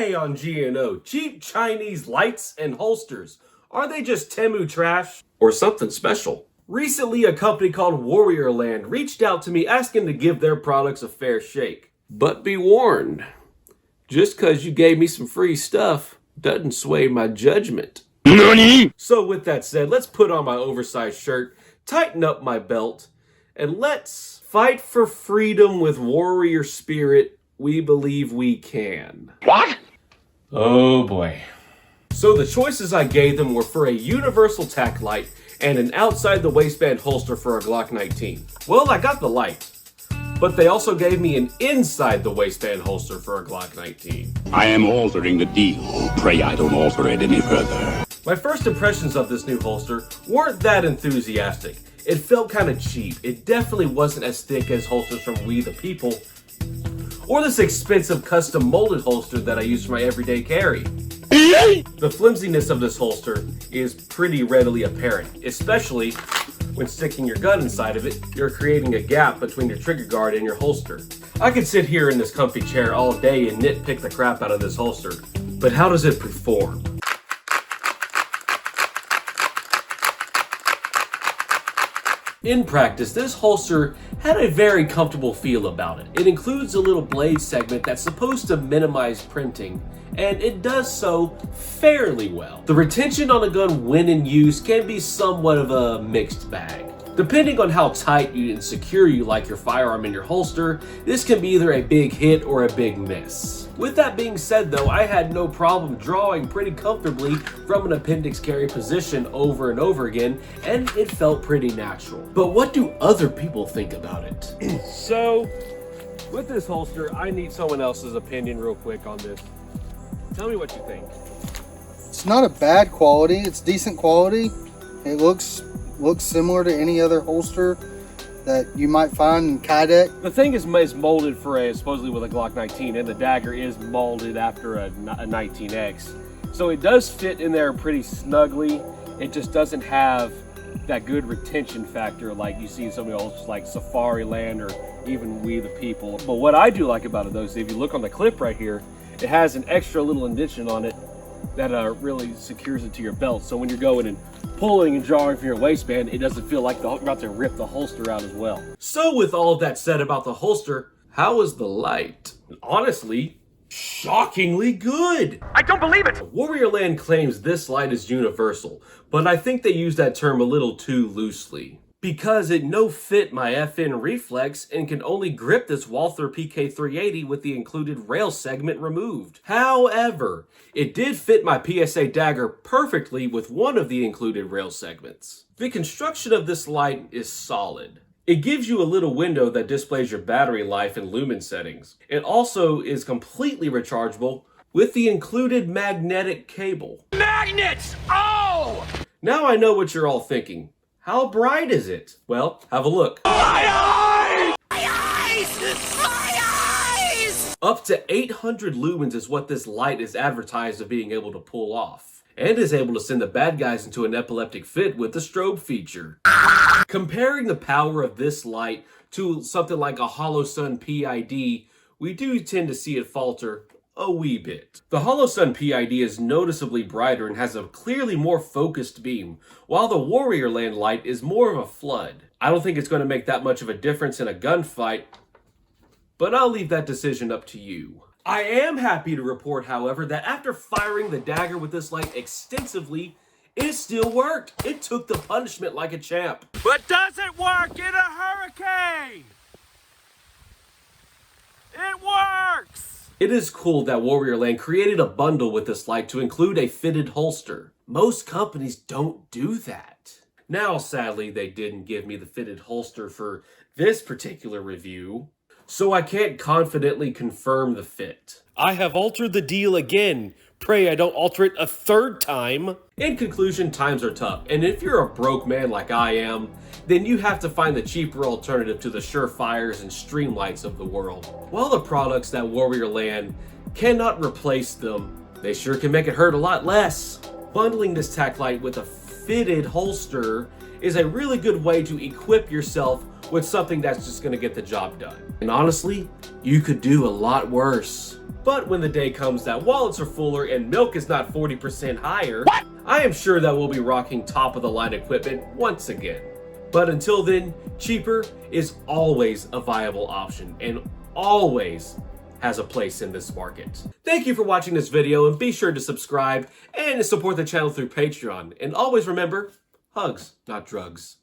Today on GNO, cheap Chinese lights and holsters. Are they just Temu trash or something special? Recently, a company called Warriorland reached out to me asking to give their products a fair shake. But be warned, just because you gave me some free stuff doesn't sway my judgment. NANI? So with that said, let's put on my oversized shirt, tighten up my belt, and let's fight for freedom with warrior spirit. We believe we can. What? Oh boy. So the choices I gave them were for a universal tack light and an outside the waistband holster for a Glock 19. Well, I got the light, but they also gave me an inside the waistband holster for a Glock 19. I am altering the deal. Pray I don't alter it any further. My first impressions of this new holster weren't that enthusiastic. It felt kind of cheap. It definitely wasn't as thick as holsters from We the People, or this expensive custom molded holster that I use for my everyday carry. The flimsiness of this holster is pretty readily apparent, especially when sticking your gun inside of it. You're creating a gap between your trigger guard and your holster. I could sit here in this comfy chair all day and nitpick the crap out of this holster, but how does it perform? In practice, this holster had a very comfortable feel about it. It includes a little blade segment that's supposed to minimize printing, and it does so fairly well. The retention on a gun when in use can be somewhat of a mixed bag. Depending on how tight and secure you like your firearm in your holster, this can be either a big hit or a big miss. With that being said though, I had no problem drawing pretty comfortably from an appendix carry position over and over again, and it felt pretty natural. But what do other people think about it? So, with this holster, I need someone else's opinion real quick on this. Tell me what you think. It's not a bad quality, it's decent quality. It looks similar to any other holster that you might find in Kydeck. The thing is molded for supposedly with a Glock 19, and the dagger is molded after a 19X. So it does fit in there pretty snugly. It just doesn't have that good retention factor like you see in some of the holsters like Warriorland or even We the People. But what I do like about it though is if you look on the clip right here, it has an extra little indentation on it that really secures it to your belt. So when you're going and pulling and drawing from your waistband, it doesn't feel like you're about to rip the holster out as well. So with all of that said about the holster, how was the light? Honestly, shockingly good. I don't believe it. Warriorland claims this light is universal, but I think they use that term a little too loosely, because it no-fit my FN reflex and can only grip this Walther PK380 with the included rail segment removed. However, it did fit my PSA dagger perfectly with one of the included rail segments. The construction of this light is solid. It gives you a little window that displays your battery life and lumen settings. It also is completely rechargeable with the included magnetic cable. Magnets! Oh! Now I know what you're all thinking. How bright is it? Well, have a look. My eyes! My eyes! My eyes! Up to 800 lumens is what this light is advertised of being able to pull off, and is able to send the bad guys into an epileptic fit with the strobe feature. Comparing the power of this light to something like a HoloSun PID, we do tend to see it falter a wee bit. The HoloSun PID is noticeably brighter and has a clearly more focused beam, while the Warriorland light is more of a flood. I don't think it's going to make that much of a difference in a gunfight, but I'll leave that decision up to you. I am happy to report, however, that after firing the dagger with this light extensively, it still worked. It took the punishment like a champ. But does it work in a hurricane? It works! It is cool that Warriorland created a bundle with this light to include a fitted holster. Most companies don't do that. Now, sadly, they didn't give me the fitted holster for this particular review, so I can't confidently confirm the fit. I have altered the deal again. Pray I don't alter it a third time. In conclusion, times are tough, and if you're a broke man like I am, then you have to find the cheaper alternative to the Surefires and Streamlights of the world. While the products that Warriorland cannot replace them, they sure can make it hurt a lot less. Bundling this tack light with a fitted holster is a really good way to equip yourself with something that's just gonna get the job done. And honestly, you could do a lot worse. But when the day comes that wallets are fuller and milk is not 40% higher, I am sure that we'll be rocking top of the line equipment once again. But until then, cheaper is always a viable option and always has a place in this market. Thank you for watching this video, and be sure to subscribe and support the channel through Patreon. And always remember, hugs, not drugs.